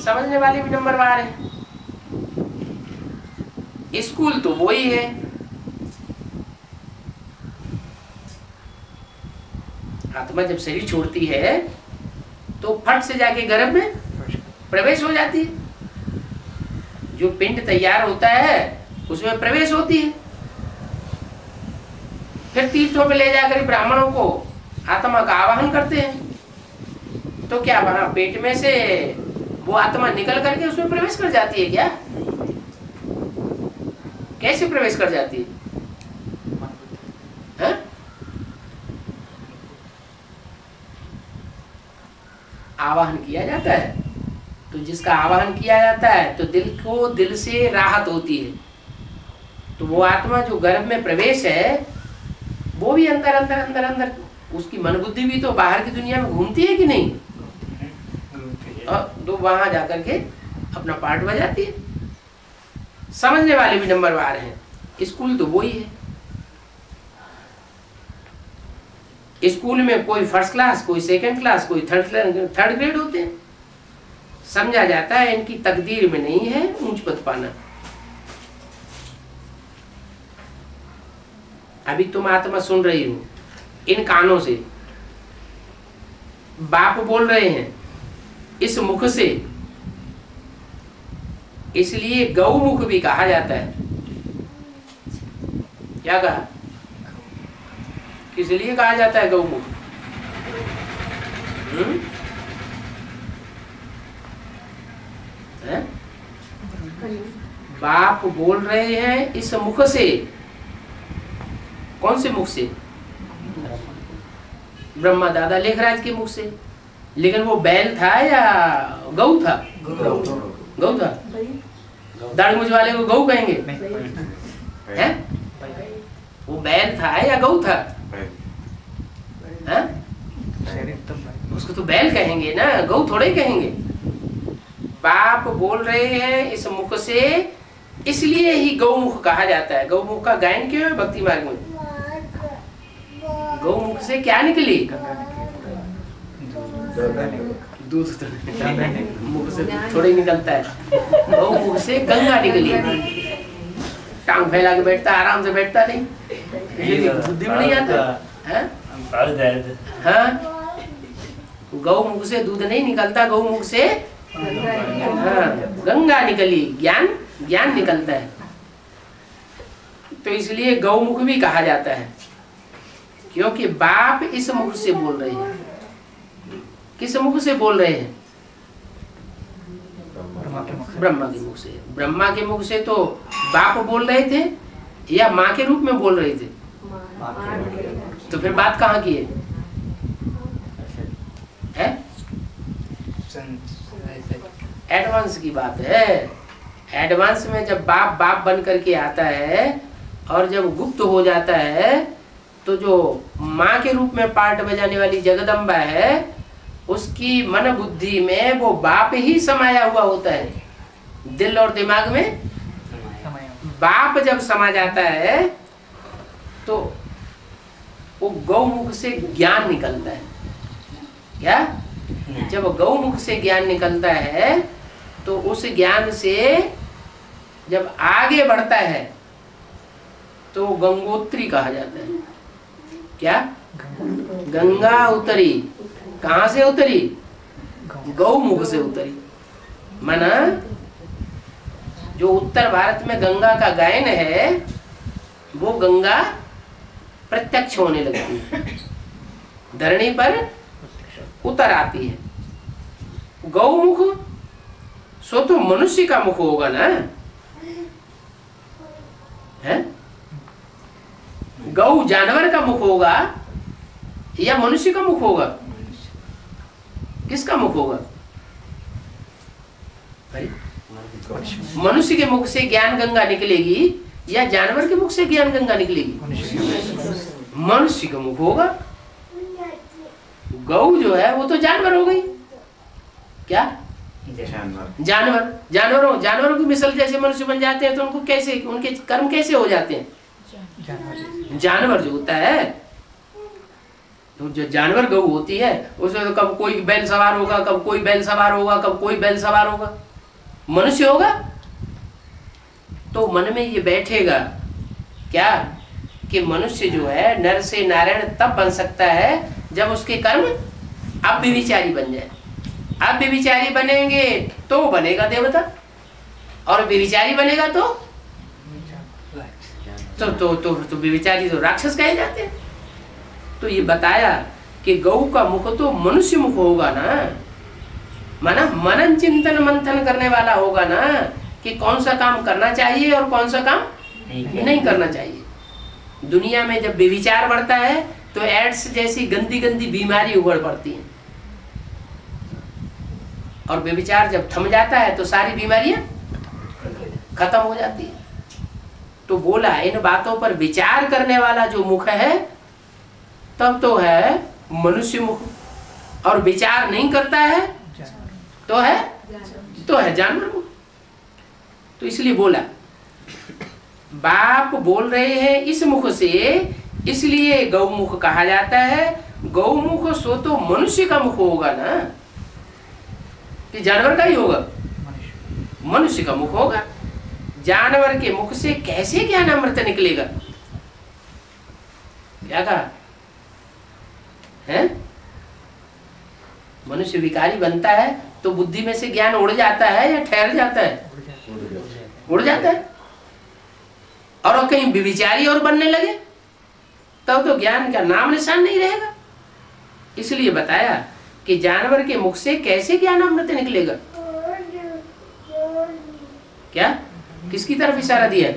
समझने वाले भी नंबरवार है। स्कूल तो वो ही है। आत्मा जब शरीर छोड़ती है तो फट से जाके गर्भ में प्रवेश हो जाती है। जो पिंड तैयार होता है उसमें प्रवेश होती है। फिर तीर्थों पे ले जाकर ब्राह्मणों को आत्मा का आवाहन करते हैं। तो क्या वहां पेट में से वो आत्मा निकल करके उसमें प्रवेश कर जाती है क्या? कैसे प्रवेश कर जाती है? आवाहन किया जाता है। तो जिसका आवाहन किया जाता है तो दिल को दिल से राहत होती है। तो वो आत्मा जो गर्भ में प्रवेश है वो भी अंदर अंदर अंदर अंदर, उसकी मन बुद्धि भी तो बाहर की दुनिया में घूमती है कि नहीं? और तो वहां जाकर के अपना पार्ट बजाती है। समझने वाले भी नंबरवार हैं। स्कूल तो वही है। स्कूल में कोई फर्स्ट क्लास, कोई सेकंड क्लास, कोई थर्ड ग्रेड होते हैं। समझा जाता है इनकी तकदीर में नहीं है ऊंच पद पाना। अभी तुम आत्मा सुन रही हो इन कानों से, बाप बोल रहे हैं इस मुख से, इसलिए गौमुख भी कहा जाता है। क्या कहा, किस लिए कहा जाता है गौमुख? है? बाप बोल रहे हैं इस मुख से। कौन से मुख से? ब्रह्मा दादा लेखराज के मुख से। लेकिन वो बैल था या गौ था? गौ था। दाढ़ी मूंछ वाले को गौ कहेंगे? हैं? वो बैल था या गौ था? हैं? उसको तो बैल कहेंगे ना, गौ थोड़े कहेंगे। बाप बोल रहे हैं इस मुख से, इसलिए ही गौमुख कहा जाता है। गौमुख का गायन क्यों है भक्ति मार्ग में? गौमुख से क्या निकली? दूध तो मुख से थोड़े निकलता है। गौमुख से गंगा निकली। टांग फैला के बैठता, आराम से बैठता नहीं, बुद्धि में नहीं आता। हाँ, गौमुख से दूध नहीं निकलता, गौमुख से गंगा निकली, ज्ञान ज्ञान निकलता है। तो इसलिए गौमुख भी कहा जाता है, क्योंकि बाप इस मुख से बोल रहे हैं। किस मुख से बोल रहे हैं? ब्रह्मा के मुख से। ब्रह्मा के मुख से तो बाप बोल रहे थे या माँ के रूप में बोल रहे थे? तो फिर बात कहाँ की है? एडवांस की बात है। एडवांस में जब बाप बाप बन करके आता है और जब गुप्त हो जाता है, तो जो माँ के रूप में पार्ट बजाने वाली जगदम्बा है, उसकी मन बुद्धि में वो बाप ही समाया हुआ होता है। दिल और दिमाग में बाप जब समा जाता है तो वो गौमुख से ज्ञान निकलता है। क्या? जब गौमुख से ज्ञान निकलता है तो उस ज्ञान से जब आगे बढ़ता है तो गंगोत्री कहा जाता है। क्या? गंगा उतरी। कहाँ से उतरी? गौमुख से उतरी। माना जो उत्तर भारत में गंगा का गायन है, वो गंगा प्रत्यक्ष होने लगती है, धरणी पर उतर आती है। गौमुख सो तो मनुष्य का मुख होगा ना, है? गौ जानवर का मुख होगा या मनुष्य का मुख होगा? किसका मुख होगा? मनुष्य के मुख से ज्ञान गंगा निकलेगी या जानवर के मुख से ज्ञान गंगा निकलेगी? मनुष्य का मुख होगा। गौ जो है वो तो जानवर हो गई। क्या? जानवरों की मिसल जैसे मनुष्य बन जाते हैं, तो उनको कैसे, उनके कर्म कैसे हो जाते हैं? जानवर जो होता है, तो जो जानवर गौ होती है, उसमें तो कब कोई बैल सवार होगा, कब कोई बैल सवार होगा, कब कोई बैल सवार होगा। मनुष्य होगा तो मन में ये बैठेगा क्या कि मनुष्य जो है नर से नारायण तब बन सकता है जब उसके कर्म अब व्यभिचारी बन जाए। अब व्यभिचारी बनेंगे तो बनेगा देवता, और व्यभिचारी बनेगा तो व्यभिचारी तो राक्षस कहे जाते हैं। तो ये बताया कि गौ का मुख तो मनुष्य मुख होगा ना, माना मनन चिंतन मंथन करने वाला होगा ना, कि कौन सा काम करना चाहिए और कौन सा काम नहीं करना चाहिए। दुनिया में जब व्यभिचार बढ़ता है तो एड्स जैसी गंदी गंदी बीमारी उभर पड़ती है, और व्यभिचार जब थम जाता है तो सारी बीमारियां खत्म हो जाती है। तो बोला इन बातों पर विचार करने वाला जो मुख है तब तो है मनुष्य मुख, और विचार नहीं करता है तो है जानवर मुख। तो इसलिए बोला बाप बोल रहे हैं इस मुख से, इसलिए गौमुख कहा जाता है। गौमुख सो तो मनुष्य का मुख होगा ना, कि जानवर का ही होगा? मनुष्य का मुख होगा। जानवर के मुख से कैसे ज्ञान अमृत निकलेगा? क्या कहा है? मनुष्य विकारी बनता है तो बुद्धि में से ज्ञान उड़ जाता है या ठहर जाता है? उड़ जाता है। और कहीं विचारी और बनने लगे तब तो ज्ञान का नाम निशान नहीं रहेगा। इसलिए बताया कि जानवर के मुख से कैसे ज्ञान अमृत निकलेगा। क्या किसकी तरफ इशारा दिया?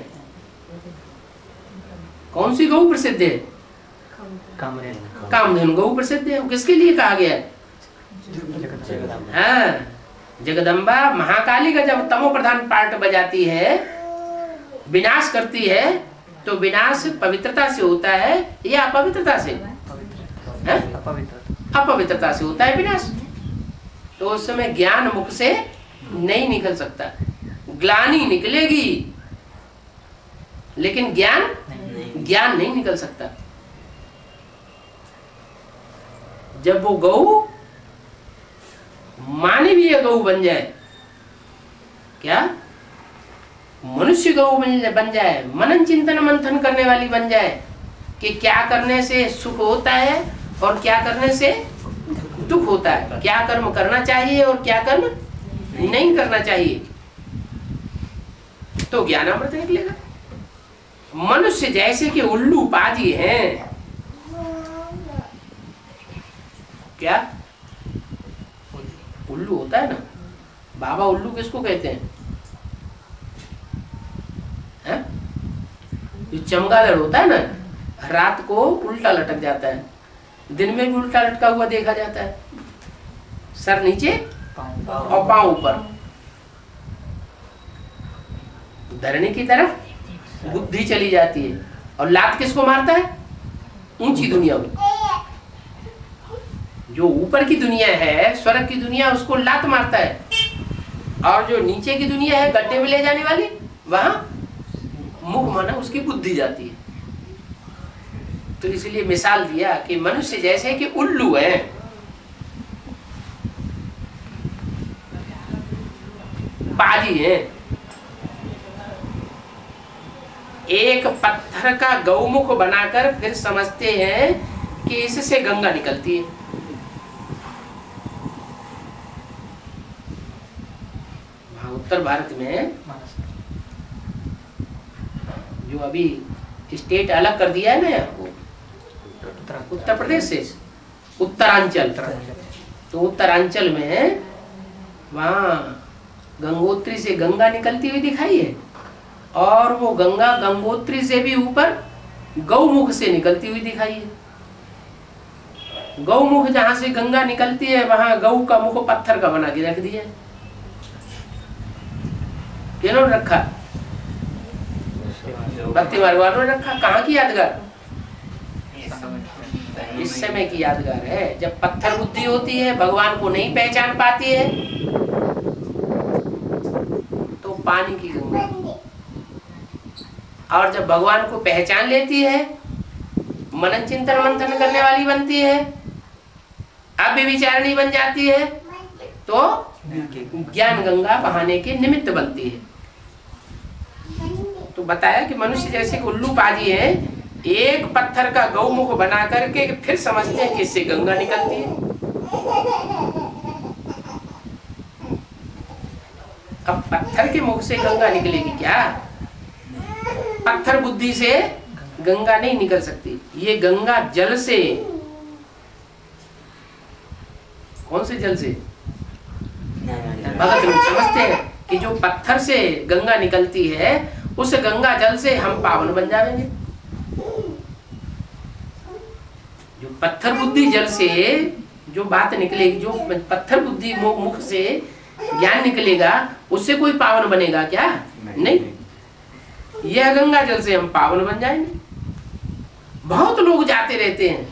कौन सी गौ प्रसिद्ध है? कामधेनु गौ प्रसिद्ध है। किसके लिए कहा गया है? हाँ, जगदम्बा महाकाली का जब तमो प्रधान पार्ट बजाती है, विनाश करती है, तो विनाश पवित्रता से होता है या अपवित्रता से? अपवित्रता से होता है विनाश। तो उस समय ज्ञान मुख से नहीं निकल सकता। ग्लानि निकलेगी लेकिन ज्ञान नहीं निकल सकता। जब वो गौ मानवीय गौ बन जाए, क्या मनुष्य गौ बन जाए, मनन चिंतन मंथन करने वाली बन जाए कि क्या करने से सुख होता है और क्या करने से दुख होता है, क्या कर्म करना चाहिए और क्या कर्म नहीं करना चाहिए, तो ज्ञानामृत निकलेगा। मनुष्य जैसे कि उल्लू पाजी हैं, क्या उल्लू होता है ना, बाबा उल्लू किसको कहते हैं? जो चमगादड़ होता है ना, रात को उल्टा लटक जाता है, दिन में भी उल्टा लटका हुआ देखा जाता है, सर नीचे और पांव ऊपर, धरने की तरफ बुद्धि चली जाती है। और लात किसको मारता है? ऊंची दुनिया में। जो ऊपर की दुनिया है, स्वर्ग की दुनिया, उसको लात मारता है, और जो नीचे की दुनिया है, गड्ढे में ले जाने वाली, वहां मुख माना उसकी बुद्धि जाती है। तो इसलिए मिसाल दिया कि मनुष्य जैसे कि उल्लू है, बाजी है। एक पत्थर का गौमुख बनाकर फिर समझते हैं कि इससे गंगा निकलती है। उत्तर भारत में जो अभी स्टेट अलग कर दिया है ना, उत्तर प्रदेश से उत्तरांचल, तो उत्तरांचल में वहाँ गंगोत्री से गंगा निकलती हुई दिखाई है, और वो गंगा गंगोत्री से भी ऊपर गौमुख से निकलती हुई दिखाई है। गौमुख जहाँ से गंगा निकलती है, वहाँ गौ का मुख पत्थर का बना के रख दिया। किन्होंने रखा? भक्ति मार्ग वालों ने रखा। कहाँ की यादगार? इस समय की यादगार है, जब पत्थर बुद्धि होती है, भगवान को नहीं पहचान पाती है, तो पानी की गंगा। और जब भगवान को पहचान लेती है, मनन चिंतन मंथन करने वाली बनती है, अब विचारणी बन जाती है, तो ज्ञान गंगा बहाने के निमित्त बनती है। तो बताया कि मनुष्य जैसे उल्लू पाजी है, एक पत्थर का गौमुख बना करके फिर समझते हैं कि इससे गंगा निकलती है। अब पत्थर के मुख से गंगा निकलेगी क्या? पत्थर बुद्धि से गंगा नहीं निकल सकती। ये गंगा जल से, कौन से जल से? भगत लोग समझते हैं कि जो पत्थर से गंगा निकलती है, उस गंगा जल से हम पावन बन जाएंगे। जो पत्थर बुद्धि जल से जो बात निकलेगी, जो पत्थर बुद्धि मुख से ज्ञान निकलेगा, उससे कोई पावन बनेगा क्या? नहीं। यह गंगा जल से हम पावन बन जाएंगे। बहुत लोग जाते रहते हैं,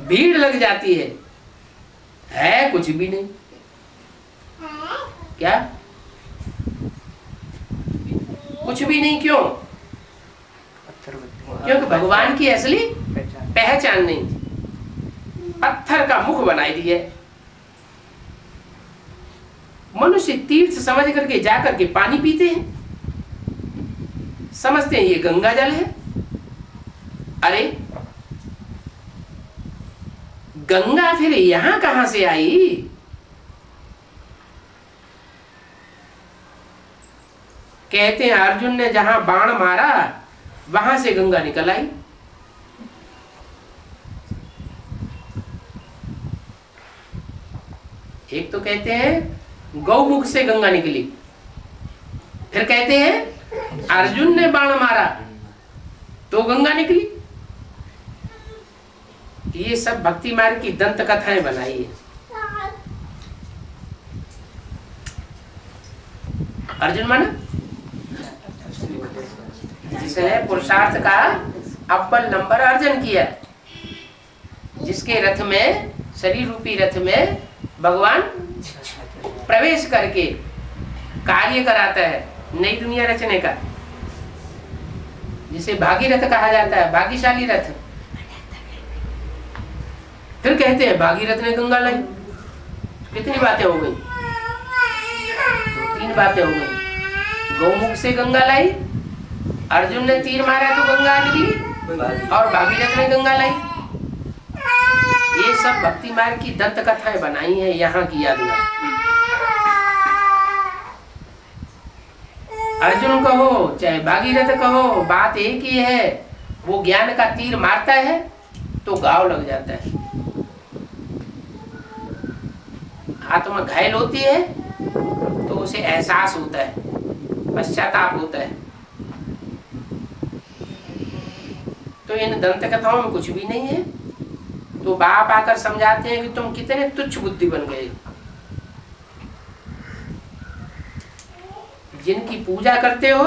भीड़ लग जाती है कुछ भी नहीं। क्या कुछ भी नहीं? क्यों? क्योंकि भगवान की असली पहचान नहीं, पत्थर का मुख बनाई दी है। मनुष्य तीर्थ समझ करके जाकर के पानी पीते हैं, समझते हैं ये गंगा जल है, अरे गंगा फिर यहां कहां से आई? कहते हैं अर्जुन ने जहां बाण मारा वहां से गंगा निकल आई। एक तो कहते हैं गौमुख से गंगा निकली, फिर कहते हैं अर्जुन ने बाण मारा तो गंगा निकली। ये सब भक्ति मार्ग की दंत कथाएं बनाई है। अर्जुन माना जिसने पुरुषार्थ का अव्वल नंबर अर्जन किया, जिसके रथ में, शरीर रूपी रथ में भगवान प्रवेश करके कार्य कराता है नई दुनिया रचने का, जिसे भागीरथ कहा जाता है, भाग्यशाली रथ। फिर कहते हैं भागीरथ ने गंगा लाई। कितनी बातें हो गई? 3 बातें हो गई। गौमुख से गंगा लाई, अर्जुन ने तीर मारा तो गंगा निकली, और भागीरथ ने गंगा लाई। ये सब भक्ति मार्ग की दंत कथाएं बनाई हैं यहाँ की यादगार। अर्जुन कहो चाहे भागीरथ कहो, बात एक ही है। वो ज्ञान का तीर मारता है तो घाव लग जाता है, आत्मा घायल होती है तो उसे एहसास होता है, पश्चाताप होता है। तो इन दंत कथाओं में कुछ भी नहीं है। तो बाप आकर समझाते हैं कि तुम कितने तुच्छ बुद्धि बन गए। जिनकी पूजा करते हो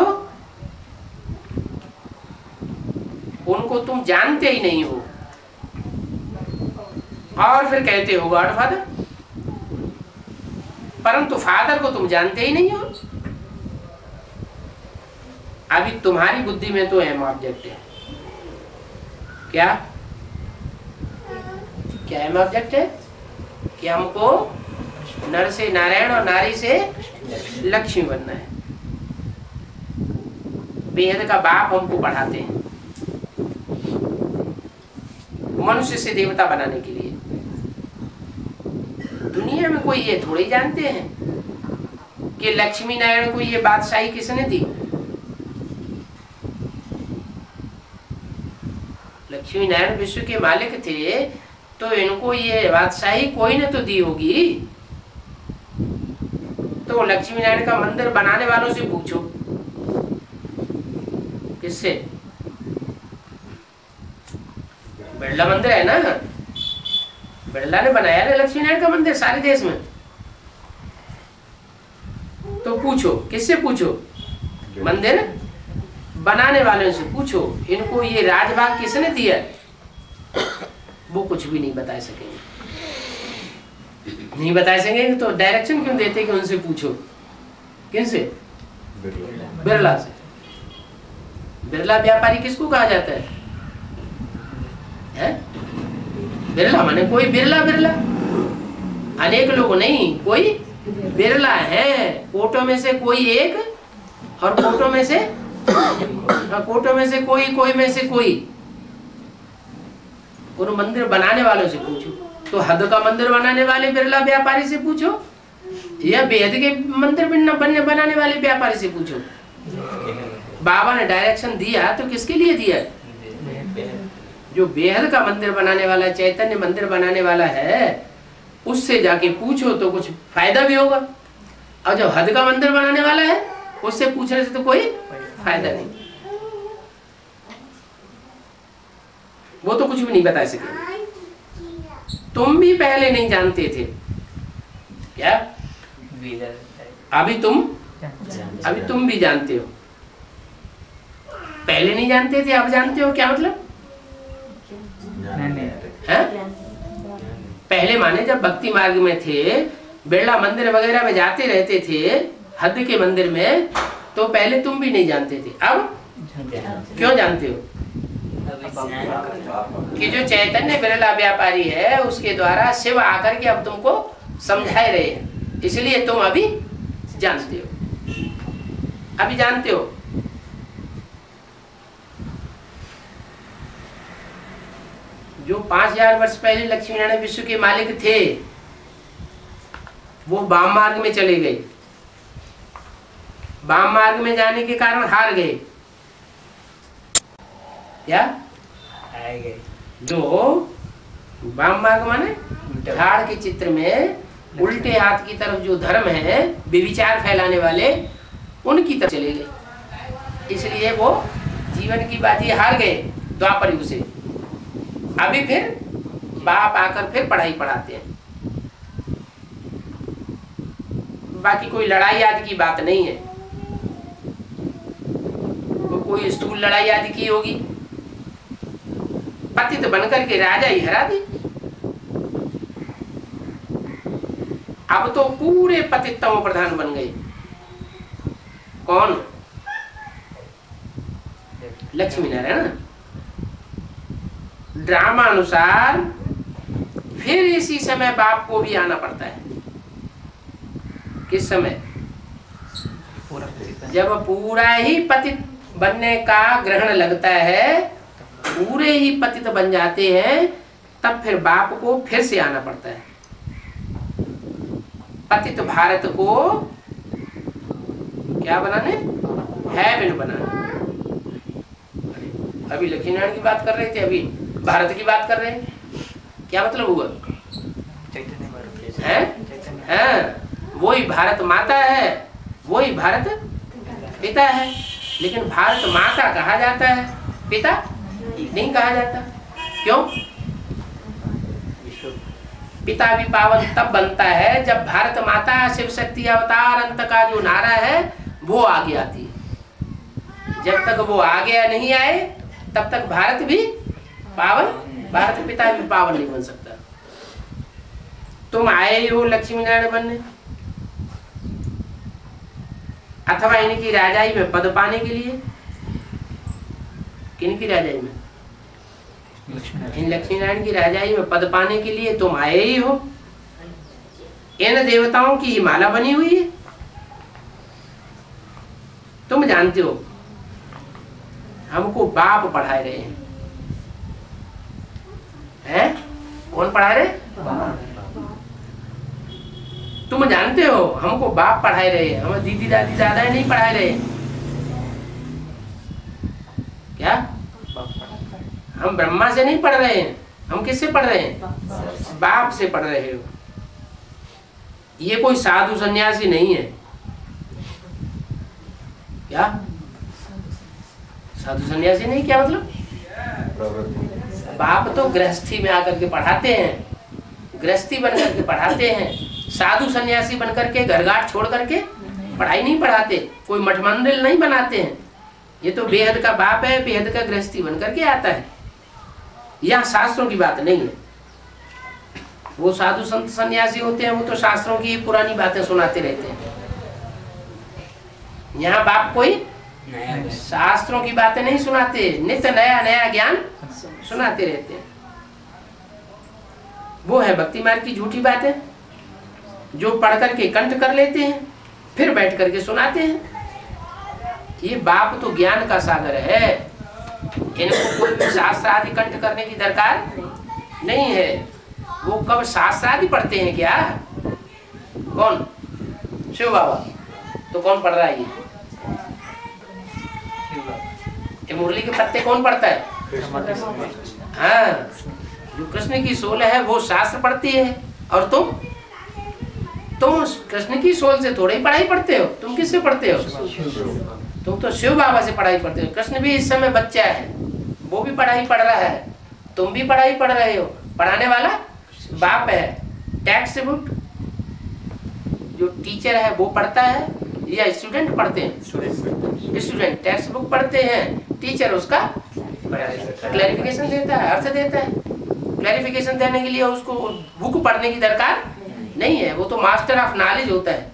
उनको तुम जानते ही नहीं हो, और फिर कहते हो गॉड फादर, परंतु फादर को तुम जानते ही नहीं हो। अभी तुम्हारी बुद्धि में तो एम ऑब्जेक्ट है। क्या क्या एम ऑब्जेक्ट है? कि हमको नर से नारायण और नारी से लक्ष्मी बनना है। बेहद का बाप हमको पढ़ाते हैं मनुष्य से देवता बनाने के लिए। दुनिया में कोई ये थोड़ी जानते हैं कि लक्ष्मी नारायण को ये बादशाही किसने दी। लक्ष्मी नारायण विश्व के मालिक थे, तो इनको ये बादशाही कोई ने तो दी होगी। तो लक्ष्मी नारायण का मंदिर बनाने वालों से पूछो, किससे? बिरला मंदिर है ना, बिरला ने बनाया ना लक्ष्मी नारायण का मंदिर सारे देश में। तो पूछो, किससे पूछो? मंदिर बनाने वालों से पूछो, इनको ये राजभाग किसने दिया? वो कुछ भी नहीं बता सकेंगे। नहीं बता सकेंगे तो डायरेक्शन क्यों देते कि उनसे पूछो? किनसे? बिरला से। बिरला व्यापारी किसको कहा जाता है? बिरला माने कोई बिरला, बिरला अनेक लोग नहीं, कोई बिरला है। कोटों में से कोई एक, और कोटों में से कोई, कोई में से कोई। उन मंदिर बनाने वालों से पूछो। तो हद का मंदिर बनाने वाले बिरला व्यापारी से पूछो, या बेहद के मंदिर बनाने वाले व्यापारी से पूछो। बाबा ने डायरेक्शन दिया तो किसके लिए दिया? जो बेहद का मंदिर बनाने वाला, चैतन्य मंदिर बनाने वाला है, उससे जाके पूछो तो कुछ फायदा भी होगा। और जो हद का मंदिर बनाने वाला है उससे पूछने से तो कोई फायदा नहीं, वो तो कुछ भी नहीं बता सके। तुम भी पहले नहीं जानते थे क्या? अभी तुम भी जानते हो। पहले नहीं जानते थे, अब जानते हो। क्या मतलब है? पहले माने जब भक्ति मार्ग में थे, बिरला मंदिर वगैरह में जाते रहते थे, हद के मंदिर में, तो पहले तुम भी नहीं जानते थे। अब क्यों जानते हो? कि जो चैतन्य बिरला व्यापारी है उसके द्वारा शिव आकर के अब तुमको समझाए रहे हैं, इसलिए तुम अभी जानते हो। अभी जानते हो। जो 5000 वर्ष पहले लक्ष्मी नारायण विश्व के मालिक थे वो वाम मार्ग में चले गए। वाम मार्ग में जाने के कारण हार गए। क्या आएंगे जो वाम मार्ग माने झाड़ के चित्र में उल्टे हाथ की तरफ जो धर्म है विचार फैलाने वाले उनकी तरफ चले गए, इसलिए वो जीवन की बाजी हार गए द्वापर युग से। अभी फिर बाप आकर फिर पढ़ाई पढ़ाते हैं। बाकी कोई लड़ाई आदि की बात नहीं है। कोई स्थूल लड़ाई आदि की होगी, पतित बनकर के राजा ही हरा दी। अब तो पूरे पतित तमो प्रधान बन गए। कौन? लक्ष्मी नारायण। ड्रामा अनुसार फिर इसी समय बाप को भी आना पड़ता है। किस समय? जब पूरा ही पतित बनने का ग्रहण लगता है, पूरे ही पतित बन जाते हैं, तब फिर बाप को फिर से आना पड़ता है। पतित भारत को क्या बनाने? हेवन बनाने। अभी लक्ष्मी नारायण की बात कर रहे थे, अभी भारत की बात कर रहे हैं। क्या मतलब हुआ? है वही भारत माता है, वही भारत पिता है, लेकिन भारत माता कहा जाता है, पिता नहीं कहा जाता। क्यों? पिता भी पावन तब बनता है जब भारत माता शिव शक्ति अवतार अंत का जो नारा है वो आगे आती है। जब तक वो आगे नहीं आए तब तक भारत भी पावन, भारत पिता भी पावन नहीं बन सकता। तुम आए हो लक्ष्मी नारायण बनने, अथवा इनकी राजाई में पद पाने के लिए। किनकी राजाई में? इन लक्ष्मी नारायण की राजाई में पद पाने के लिए तुम आए ही हो। इन देवताओं की माला बनी हुई है, तुम जानते हो। हमको बाप पढ़ा रहे हैं। कौन पढ़ा रहे? तुम जानते हो हमको बाप पढ़ाए रहे हैं, हमें दीदी दादी दादा नहीं पढ़ाए रहे। क्या? हम ब्रह्मा से नहीं पढ़ रहे हैं, हम किससे पढ़ रहे हैं? बाप से पढ़ रहे हो। ये कोई साधु सन्यासी नहीं है। क्या? साधु सन्यासी नहीं, क्या मतलब? बाप तो गृहस्थी में आकर के पढ़ाते हैं, गृहस्थी बनकर के पढ़ाते हैं। साधु सन्यासी बनकर के घरघाट छोड़ करके पढ़ाई नहीं पढ़ाते, कोई मठ मंदिर नहीं बनाते हैं। ये तो बेहद का बाप है, बेहद का गृहस्थी बनकर के आता है। यहाँ शास्त्रों की बात नहीं है। वो साधु संत सन्यासी होते हैं, वो तो शास्त्रों की पुरानी बातें सुनाते रहते हैं। यहाँ बाप कोई शास्त्रों की बातें नहीं सुनाते, नित्य नया नया ज्ञान सुनाते रहते हैं। वो है भक्ति मार्ग की झूठी बातें जो पढ़ करके कंठ कर लेते हैं, फिर बैठ करके सुनाते हैं। ये बाप तो ज्ञान का सागर है, इनको कोई भी शास्त्र आदि कंठ करने की दरकार नहीं है। वो कब शास्त्र आदि पढ़ते हैं क्या? कौन? शिव बाबा। तो कौन पढ़ रहा है ये मुरली के पत्ते कौन पढ़ता है? हाँ, जो कृष्ण की सोल है वो शास्त्र पढ़ती है। और तुम कृष्ण की सोल से थोड़ी पढ़ाई पढ़ते हो। तुम किससे पढ़ते हो? तुम तो शिव बाबा से पढ़ाई पढ़ते हो। कृष्ण भी इस समय बच्चा है, वो भी पढ़ाई पढ़ रहा है, तुम भी पढ़ाई पढ़ रहे हो। पढ़ाने वाला बाप है। टेक्स्ट बुक जो टीचर है वो पढ़ता है या स्टूडेंट पढ़ते हैं? स्टूडेंट टेक्स्ट बुक पढ़ते हैं, टीचर उसका क्लैरिफिकेशन देता है, अर्थ देता है। क्लैरिफिकेशन देने के लिए उसको बुक पढ़ने की दरकार नहीं है, वो तो मास्टर ऑफ नॉलेज होता है।